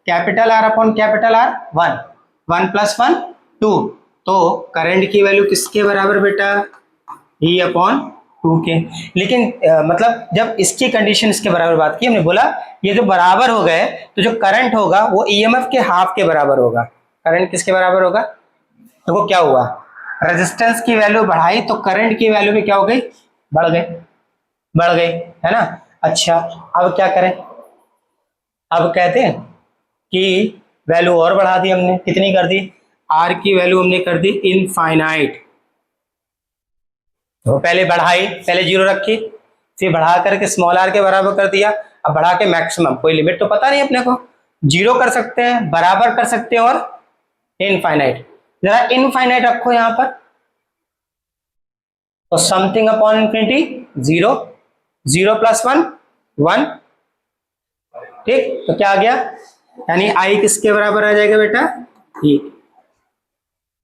capital R upon capital are 1, 1 + 1 2। तो करंट की वैल्यू किसके बराबर बेटा, E अपॉन 2 के। लेकिन मतलब जब इसकी कंडीशन इसके बराबर बात की, हमने बोला ये जो बराबर हो गए तो जो करंट होगा वो ईएमएफ के हाफ के बराबर होगा। करंट किसके बराबर होगा, देखो क्या हुआ, रेजिस्टेंस की वैल्यू बढ़ाई तो करंट की वैल्यू भी क्या हो गई, बढ़ गई, बढ़ गई, है ना। अच्छा, अब क्या करें, अब कहते हैं कि वैल्यू और बढ़ा दी हमने, कितनी कर दी, आर की वैल्यू हमने कर दी इनफाइनाइट। तो पहले बढ़ाई, पहले 0 रखी, फिर बढ़ा करके स्मॉल आर के बराबर कर दिया, अब बढ़ा के मैक्सिमम, कोई लिमिट तो पता नहीं अपने को, 0 कर सकते हैं, बराबर कर सकते हैं और इनफाइनाइट। जरा इनफाइनाइट रखो यहां पर, तो समथिंग अपॉन इंफिनिटी 0, 0 + 1 1, ठीक। तो क्या आ गया, यानी आई किसके बराबर आ जाएगा बेटा, E।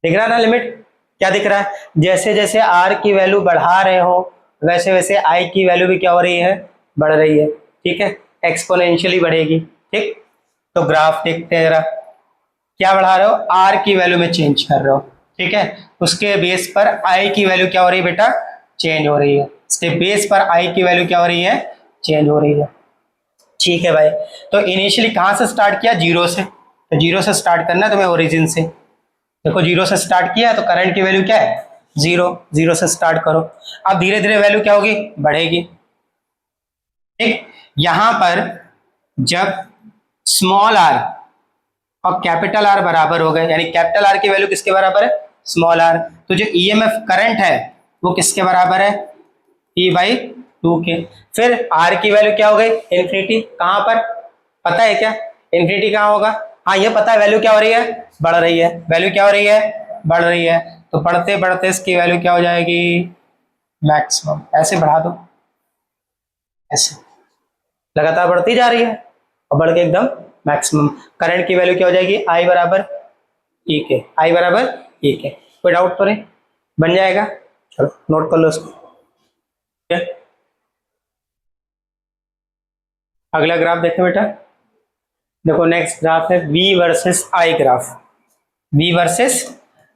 दिख रहा है ना लिमिट, क्या दिख रहा है, जैसे जैसे आर की वैल्यू बढ़ा रहे हो वैसे वैसे आई की वैल्यू भी क्या हो रही है, बढ़ रही है, ठीक है, एक्सपोनेंशियली बढ़ेगी, ठीक। तो ग्राफ देखते हैं जरा, क्या बढ़ा रहे हो, आर की वैल्यू में चेंज कर रहे हो, ठीक है, उसके बेस पर आई की वैल्यू क्या हो रही है बेटा, चेंज हो रही है, उसके बेस पर आई की वैल्यू क्या हो रही है, चेंज हो रही है, ठीक है भाई। तो इनिशियली कहां से स्टार्ट किया, 0 से, तो 0 से स्टार्ट करना है तुम्हें, ओरिजिन से। देखो 0 से स्टार्ट किया तो करंट की वैल्यू क्या है, 0, 0 से स्टार्ट करो, अब धीरे धीरे वैल्यू क्या होगी, बढ़ेगी, ठीक। यहां पर जब स्मॉल आर और कैपिटल आर बराबर हो गए, यानी कैपिटल आर की वैल्यू किसके बराबर है, स्मॉल आर, तो जो ईएमएफ करंट है वो किसके बराबर है, E/2 के। फिर आर की वैल्यू क्या हो गई, इन्फिनिटी, कहां पर पता है क्या, इन्फिनिटी कहां होगा, हाँ ये पता है, वैल्यू क्या हो रही है, बढ़ रही है, वैल्यू क्या हो रही है, बढ़ रही है, तो बढ़ते बढ़ते इसकी वैल्यू क्या हो जाएगी, मैक्सिमम। ऐसे बढ़ा दो, ऐसे लगातार बढ़ती जा रही है और बढ़ के एकदम मैक्सिमम, करंट की वैल्यू क्या हो जाएगी, आई बराबर ई के, आई बराबर ई के। कोई डाउट तो नहीं, बन जाएगा, चलो नोट कर लो इसको, ठीक है। अगला ग्राफ देखें बेटा, देखो नेक्स्ट ग्राफ है V versus I graph, V versus,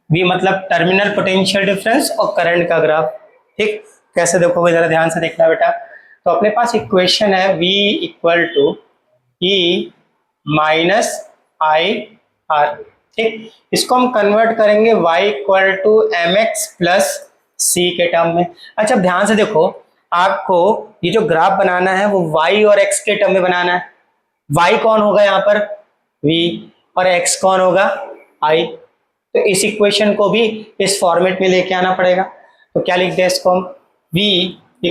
V मतलब टर्मिनल पोटेंशियल डिफरेंस और करंट का ग्राफ, ठीक। कैसे देखोगे जरा ध्यान से देखना बेटा, तो अपने पास इक्वेशन है V = E - IR, ठीक। इसको हम कन्वर्ट करेंगे Y = mx + C के टर्म में। अच्छा ध्यान से देखो, आपको ये जो ग्राफ बनाना है वो Y और X के टर्म में बनाना है, y कौन होगा यहाँ पर, v, और x कौन होगा, i। तो इस इक्वेशन को भी इस फॉर्मेट में लेके आना पड़ेगा, तो क्या लिखते हैं इसको हम, v =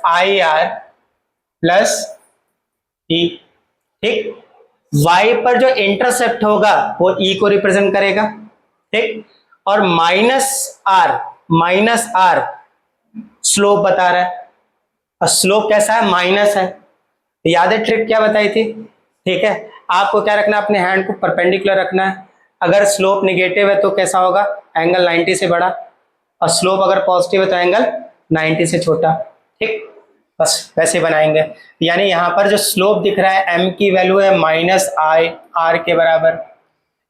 -IR + e, ठीक। y पर जो इंटरसेप्ट होगा वो e को रिप्रेजेंट करेगा, ठीक, और -r स्लोप बता रहा है, और स्लोप कैसा है, माइनस है। याद है ट्रिक क्या बताई थी, ठीक है, आपको क्या रखना है, अपने हैंड को परपेंडिकुलर रखना है, अगर स्लोप निगेटिव है तो कैसा होगा, एंगल 90 से बड़ा, और स्लोप अगर पॉजिटिव है तो एंगल 90 से छोटा, ठीक। बस वैसे बनाएंगे, यानी यहाँ पर जो स्लोप दिख रहा है m की वैल्यू है -IR के बराबर,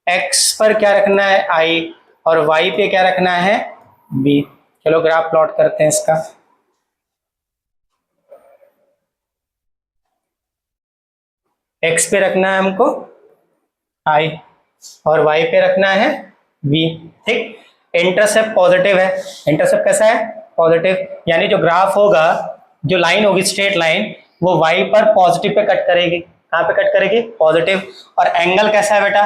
x पर क्या रखना है i, और y पे क्या रखना है b। चलो ग्राफ प्लॉट करते हैं इसका, x पे रखना है हमको i और y पे रखना है v, ठीक। इंटरसेप्ट पॉजिटिव है, इंटरसेप्ट कैसा है, पॉजिटिव, यानी जो ग्राफ होगा, जो लाइन होगी स्ट्रेट लाइन, वो y पर पॉजिटिव पे कट करेगी, कहाँ पे कट करेगी, पॉजिटिव, और एंगल कैसा है बेटा,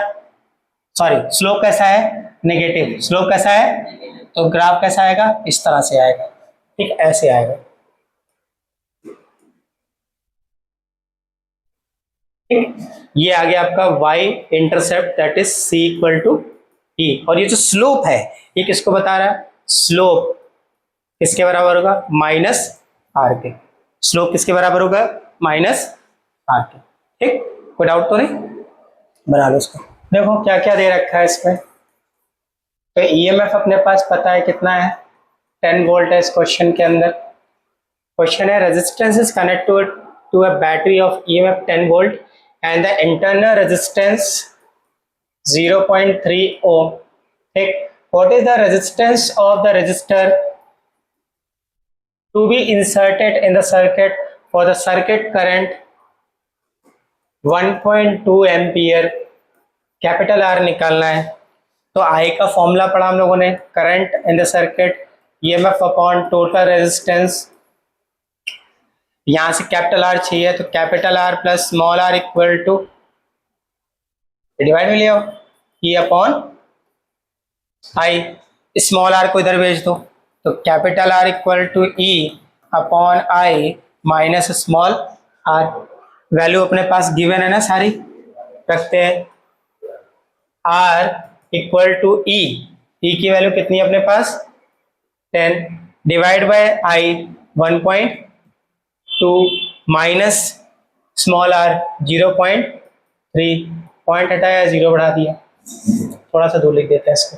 सॉरी स्लोप कैसा है, नेगेटिव, स्लोप कैसा है, तो ग्राफ कैसा आएगा, इस तरह से आएगा, ठीक, ऐसे आएगा, ठीक। ये आ गया आपका y intercept that is c = e, और ये जो स्लोप है ये किसको बता रहा है, स्लोप किसके बराबर होगा, आर के। स्लोप किसके बराबर होगा? माइनस आर के। ठीक, कोई डाउट तो नहीं? बना लो इसको। देखो क्या क्या दे रखा है इसमें। तो ईएमएफ अपने पास पता है कितना है, 10 वोल्ट है इस क्वेश्चन के अंदर। क्वेश्चन है resistance is connected to a battery of EMF 10 volt and the internal resistance 0.3 ohm. ठीक, what is the resistance of the resistor to be inserted in the circuit for the circuit current 1.2 ampere. Capital R निकालना है। तो आई का formula पढ़ा हम लोगों ने, current in the circuit EMF upon total resistance. यहां से कैपिटल आर चाहिए तो capital R plus small R equal to, divide में ले आओ, E upon I. Small R को इधर भेज दो तो capital R equal to E upon I minus small R. Value अपने पास गिवन है ना सारी, रखते हैं। आर इक्वल टू ई की वैल्यू कितनी है अपने पास? 10 divide by I 1.2 minus small R 0.3। Point हटाया, 0 बढ़ा दिया, थोड़ा सा दूर लिख देते हैं इसको,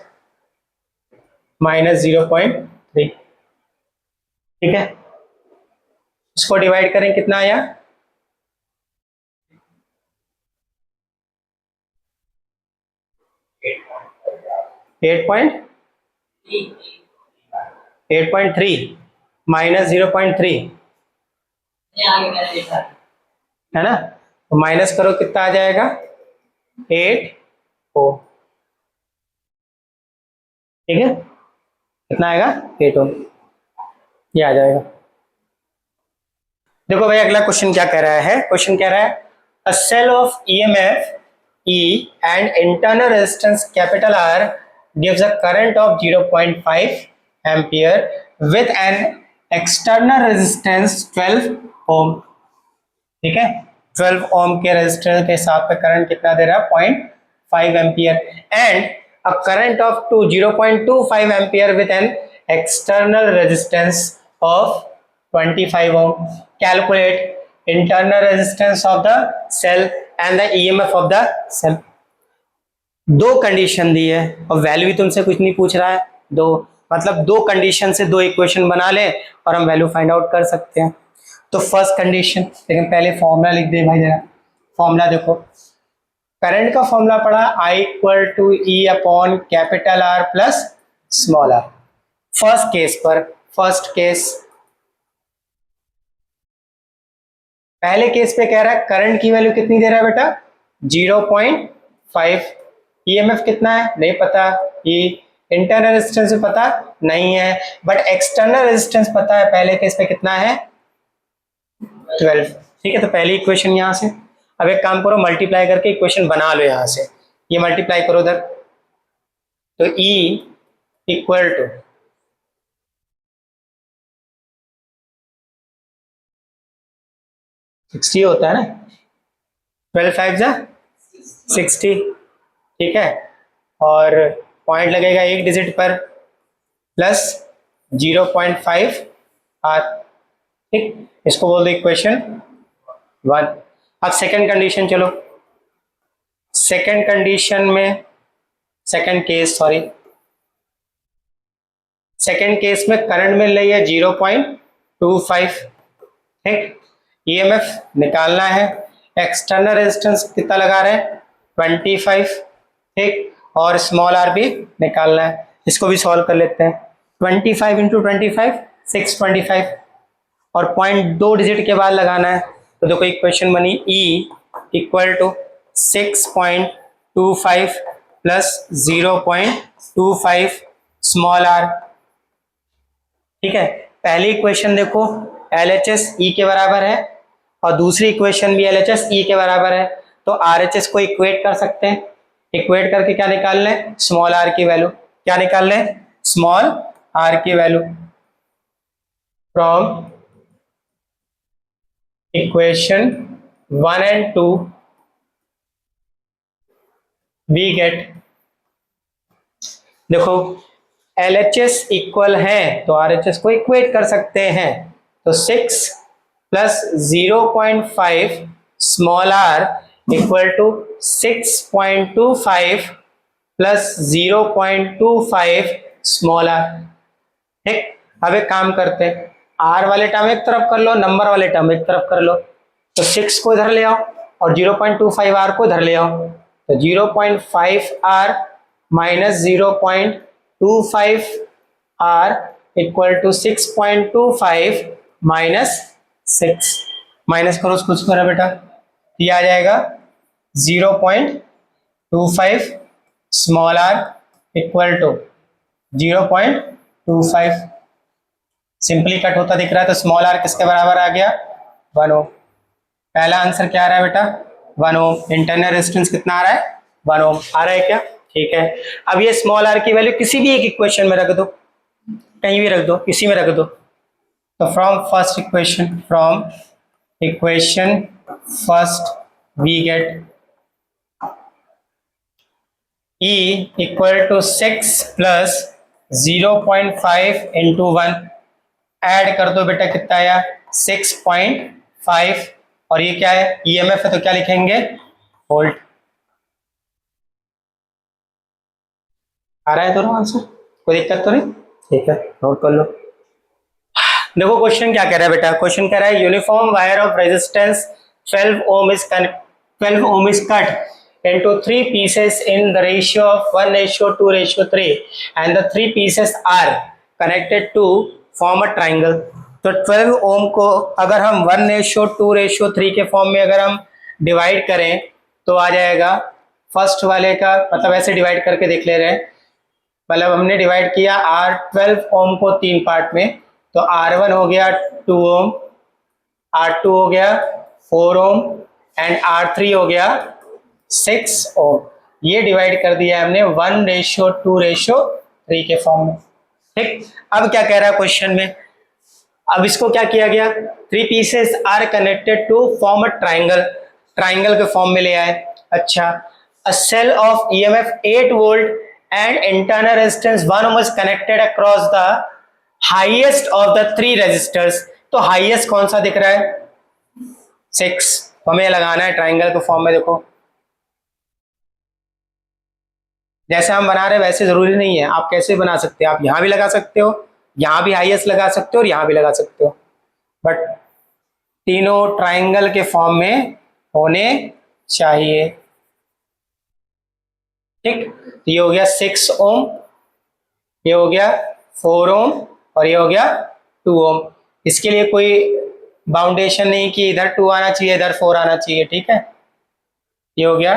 माइनस 0.3। ठीक है, इसको डिवाइड करें कितना आया? 8.3 माइनस 0.3 है ना। तो माइनस करो कितना आ जाएगा? 8 ओम। ठीक है, कितना आएगा? 8 ओम, ये आ जाएगा। देखो भाई अगला क्वेश्चन क्या कह रहा है। क्वेश्चन कह रहा है a cell of EMF E and internal resistance capital R gives a current of 0.5 ampere with an external resistance 12 ohm। ठीक है, 12 ओम के रेजिस्टेंस के हिसाब पे करंट कितना दे रहा है? 0.5 ampere and a current of 0.25 ampere with an external resistance of 25 ohm. Calculate internal resistance of the cell and the EMF of the cell. दो कंडीशन दी है और वैल्यू भी तुमसे कुछ नहीं पूछ रहा है। दो मतलब दो कंडीशन से दो इक्वेशन बना ले और हम वैल्यू फाइंड आउट कर सकते हैं। तो फर्स्ट कंडीशन, लेकिन पहले फॉर्मूला लिख दे भाई जरा। फॉर्मूला देखो, करंट का फॉर्मूला पड़ा I equal to E upon capital R plus small R. First case पर, फर्स्ट केस, पहले केस पे कह रहा है करंट की वैल्यू कितनी दे रहा है बेटा? 0.5। ईएमएफ कितना है? नहीं पता। ई इंटरनल रेजिस्टेंस भी पता नहीं है, बट एक्सटर्नल रेजिस्टेंस पता है। पहले केस पे कितना है? 12। ठीक है, तो पहली इक्वेशन यहां से। अब एक काम करो, मल्टीप्लाई करके इक्वेशन बना लो यहां से। ये मल्टीप्लाई करो उधर, तो E इक्वल टू 60 होता है ना, 12 5 जा 60। ठीक है, और पॉइंट लगेगा एक डिजिट पर प्लस 0.5 आर। ठीक, इसको बोल दो इक्वेशन 1। अब सेकंड कंडीशन चलो। सेकंड कंडीशन में, second case sorry, second case में करंट मिल रही है 0.25। ठीक, ईएमएफ निकालना है, एक्सटर्नल रेजिस्टेंस कितना लगा रहे हैं? 25। ठीक, और स्मॉल आर भी निकालना है। इसको भी सॉल्व कर लेते हैं। 25 इंटू 25 625, और पॉइंट 2 डिजिट के बाद लगाना है। तो देखो इक्वेशन बनी E equal to 6.25 plus 0.25 small R. ठीक है, पहली इक्वेशन देखो LHS E के बराबर है और दूसरी इक्वेशन भी LHS E के बराबर है। तो RHS को इक्वेट कर सकते हैं। इक्वेट करके क्या निकाल लें? स्मॉल आर की वैल्यू। क्या निकाल लें? स्मॉल आर की value from equation 1 and 2 we get, देखो LHS इक्वल है तो RHS को इक्वेट कर सकते हैं। तो 6 plus 0.5 small R equal to 6.25 plus 0.25 small R. ठीक, अब एक काम करते हैं, आर वाले टर्म एक तरफ कर लो, नंबर वाले टर्म एक तरफ कर लो। तो 6 को इधर ले आओ और 0.25 आर को इधर ले आओ। तो 0.5 R minus 0.25 R equal to 6.25 minus 6। Minus करो उसको, करो बेटा, ये आ जाएगा 0.25 small R equal to 0.25। Simply cut होता दिख रहा है, तो स्मॉल आर किसके बराबर आ गया, 1 ओम। पहला आंसर क्या आ रहा है बेटा, 1 ओम। इंटरनल रेजिस्टेंस कितना आ रहा है, 1 ओम आ रहा है क्या, ठीक है। अब ये स्मॉल आर की वैल्यू किसी भी एक इक्वेशन में रख दो, कहीं भी रख दो, किसी में रख दो। तो from first equation first we get E equal to 6 plus 0.5 into 1, add कर दो बेटा, कितना आया 6.5, और ये क्या है, ईएमएफ है, तो क्या लिखेंगे, वोल्ट। आ रहा है दोनों आंसर, कोई दिक्कत तो नहीं, ठीक है, नोट कर लो। देखो क्वेश्चन क्या कह रहा है बेटा, क्वेश्चन कह रहा है uniform wire of resistance 12 ohm is cut into 3 pieces in the ratio of 1:2:3 and the 3 pieces are connected to form a triangle। तो 12 ओम को अगर हम 1:2:3 के फॉर्म में अगर हम डिवाइड करें तो आ जाएगा, फर्स्ट वाले का मतलब ऐसे डिवाइड करके देख ले रहे हैं, मतलब हमने डिवाइड किया R12 ओम को 3 पार्ट में, तो R1 हो गया 2 ओम, R2 हो गया 4 ओम एंड R3 हो गया 6 ओम। ये डिवाइड कर दिया हमने 1:2:3 के फॉर्म में। ठीक, अब क्या कह रहा है क्वेश्चन में, अब इसको क्या किया गया, 3 pieces are connected to form a triangle, triangle के फॉर्म में ले आए। अच्छा, a cell of EMF 8 volt and internal resistance 1 ohm is connected across the highest of the 3 resistors। तो हाईएस्ट कौन सा दिख रहा है, 6, हमें लगाना है ट्राइंगल के फॉर्म में। देखो जैसे हम बना रहे हैं वैसे जरूरी नहीं है, आप कैसे बना सकते हो, आप यहां भी लगा सकते हो, यहां भी हाईएस्ट लगा सकते हो और यहां भी लगा सकते हो, बट तीनों ट्राइंगल के फॉर्म में होने चाहिए। ठीक, तो ये हो गया 6 ओम, ये हो गया 4 ओम और ये हो गया 2 ओम। इसके लिए कोई बाउंडेशन नहीं कि इधर 2 आना चाहिए इधर 4 आना चाहिए, ठीक है। ये हो गया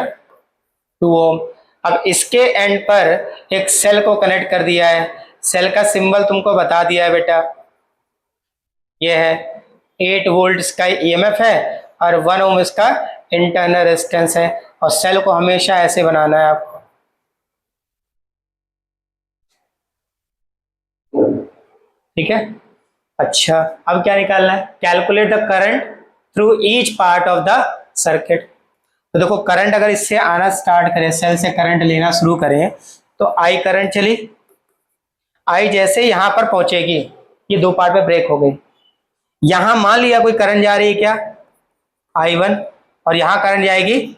2 ओम। अब इसके एंड पर एक सेल को कनेक्ट कर दिया है, सेल का सिंबल तुमको बता दिया है बेटा, ये है 8 वोल्ट इसका ईएमएफ है और 1 ओम इसका इंटरनल रेजिस्टेंस है, और सेल को हमेशा ऐसे बनाना है आपको। ठीक है, अच्छा अब क्या निकालना है, calculate the current through each part of the circuit. तो देखो करंट अगर इससे आना स्टार्ट करें, सेल से करंट लेना शुरू करें, तो आई करंट चली, आई जैसे यहां पर पहुंचेगी, ये 2 पार्ट में ब्रेक हो गई। यहां मान लिया कोई करंट जा रही है क्या, I1, और यहां करंट जाएगी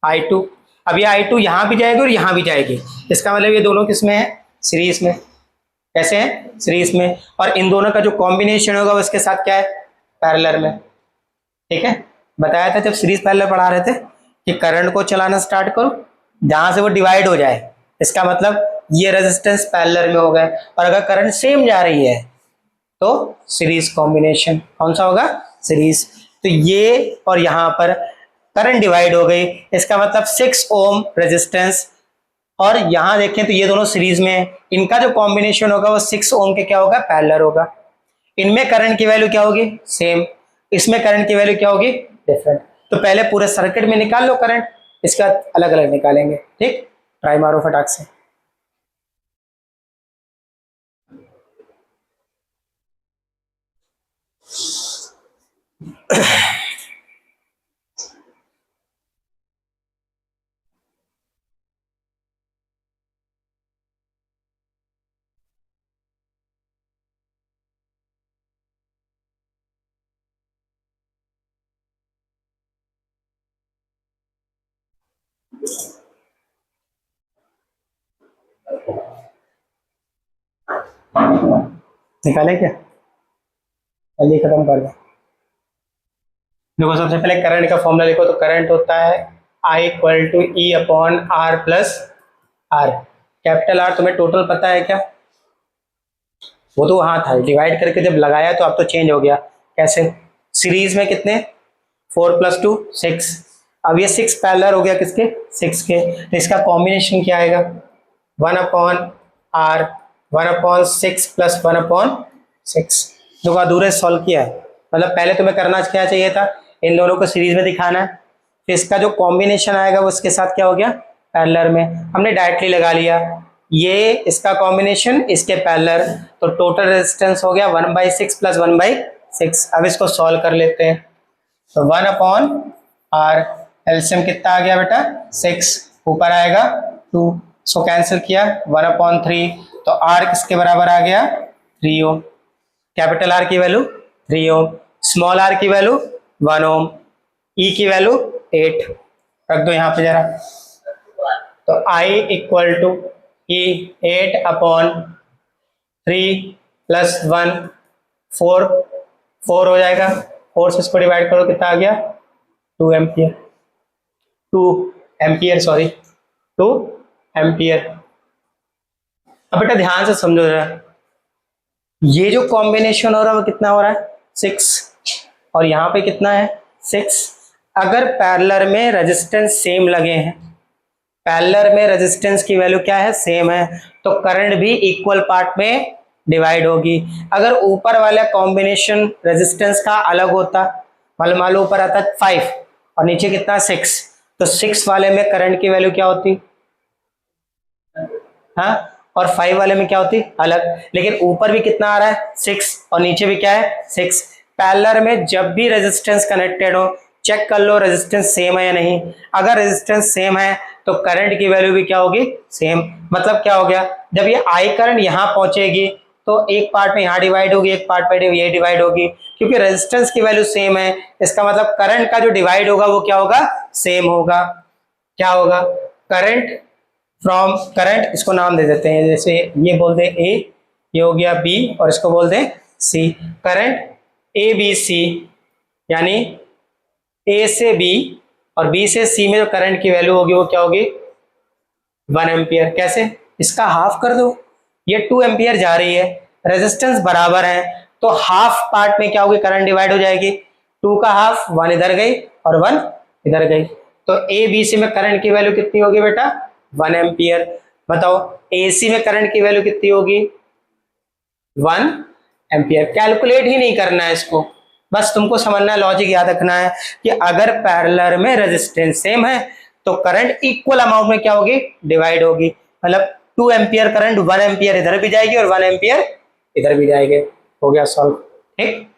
I2। अब ये I2 यहां भी जाएगी और यहां भी जाएगी, इसका मतलब ये दोनों किसमें है, सीरीज में। कैसे हैं, सीरीज में, और इन दोनों का जो कॉम्बिनेशन होगा वो इसके साथ क्या है, पैरेलल में। ठीक है, बताया था जब सीरीज पैरेलल पढ़ा रहे थे कि करंट को चलाना स्टार्ट करो जहां से वो डिवाइड हो जाए, इसका मतलब ये रेजिस्टेंस पैरेलल में हो गए, और अगर करंट सेम जा रही है तो सीरीज कॉम्बिनेशन कौन सा होगा, सीरीज। तो ये और यहां पर करंट डिवाइड हो गई, इसका मतलब 6 ओम रेजिस्टेंस, और यहां देखें तो ये दोनों सीरीज में है, इनका जो कॉम्बिनेशन होगा वो 6 ओम के क्या होगा, पैरेलल होगा। इनमें करंट की वैल्यू क्या होगी, सेम, इसमें करंट की वैल्यू क्या होगी, डिफरेंट। तो पहले पूरे सर्किट में निकाल लो करंट, इसका अलग अलग निकालेंगे। ठीक, ट्राई मारो फटाक से। निकाले क्या, जल्दी खत्म कर दो। देखो सबसे पहले करंट का फॉर्मूला लिखो, तो करंट होता है I equal to E upon R plus R. Capital R तुम्हें टोटल पता है क्या? वो तो वहां था, डिवाइड करके जब लगाया तो अब तो चेंज हो गया। कैसे? सीरीज में कितने, 4 + 2 6। अब ये 6 पैरेलल हो गया किसके, 6 के, तो इसका कॉम्बिनेशन क्या आएगा, 1/r, 1/6 + 1/6। जो अधूरे सॉल्व किया है, मतलब पहले तुम्हें करना क्या चाहिए था, इन दोनों को सीरीज में दिखाना है, फिर इसका जो कॉम्बिनेशन आएगा वो इसके साथ क्या हो गया, पैरेलल में। हमने डायरेक्टली लगा लिया, ये इसका कॉम्बिनेशन इसके पैरेलल, तो टोटल रेजिस्टेंस हो गया 1/6 + 1/6। अब इसको सॉल्व कर लेते हैं, तो 1/r, एलसीएम कितना आ गया बेटा, 6, ऊपर आएगा 2, सो कैंसिल किया, 1/3, तो r किसके बराबर आ गया, 3 ओम। कैपिटल R की वैल्यू 3 ओम, स्मॉल r की वैल्यू 1 ओम, E की वैल्यू 8 रख दो यहाँ पे जरा। तो I इक्वल टू E 8/3 + 1 4 हो जाएगा, 4 से इसको डिवाइड करो, कितना आ गया, 2 एम्पियर, 2 एम्पियर सॉरी 2 एम्पियर। अब बेटा ध्यान से समझो जरा, ये जो कॉम्बिनेशन हो रहा है वो कितना हो रहा है, 6, और यहाँ पे कितना है, 6। अगर पैरेलल में रेजिस्टेंस सेम लगे हैं, पैरेलल में रेजिस्टेंस की वैल्यू क्या है, सेम है, तो करंट भी इक्वल पार्ट में डिवाइड होगी। अगर ऊपर वाला कॉम्बिनेशन रेजिस्टेंस का अलग होता, मान लो ऊपर आता 5 और नीचे कितना 6, तो 6 वाले में करंट की वैल्यू क्या होती, हाँ, और 5 वाले में क्या होती, अलग। लेकिन ऊपर भी कितना आ रहा है, 6, और नीचे भी क्या है, 6। पैरेलल में जब भी रेजिस्टेंस कनेक्टेड हो, चेक कर लो रेजिस्टेंस सेम है या नहीं। अगर रेजिस्टेंस सेम है तो करंट की वैल्यू भी क्या होगी, सेम। मतलब क्या हो गया, जब ये आई करंट यहाँ पहुंचेगी तो एक पार्ट में यहाँ डिवाइड होगी, एक पार्ट में ये डिवाइड होगी, क्योंकि रेजिस्टेंस की वैल्यू सेम है, इसका मतलब करंट का जो डिवाइड होगा वो क्या होगा, सेम होगा। क्या होगा, करंट फ्रॉम, करंट इसको नाम दे देते हैं, जैसे ये बोल दे ए, ये हो गया बी, और इसको बोल दे सी। करंट ए बी सी, यानी ए से बी और बी से सी में जो करंट की वैल्यू होगी वो क्या होगी, 1 एम्पियर। कैसे, इसका हाफ कर दो, ये 2 एम्पियर जा रही है, रेजिस्टेंस बराबर है, तो हाफ पार्ट में क्या होगी, करंट डिवाइड हो जाएगी, 2 का हाफ, 1 इधर गई और 1 इधर गई, तो ए बी सी में करंट की वैल्यू कितनी होगी बेटा, 1 एम्पियर। बताओ एसी में करंट की वैल्यू कितनी होगी, 1 एम्पियर। कैलकुलेट ही नहीं करना है इसको, बस तुमको समझना है, लॉजिक याद रखना है कि अगर पैरेलल में रेजिस्टेंस सेम है तो करंट इक्वल अमाउंट में क्या होगी, डिवाइड होगी। मतलब 2 एम्पियर करंट 1 एम्पियर इधर भी जाएगी और 1 एम्पियर इधर भी जाएगी। हो गया सॉल्व, ठीक।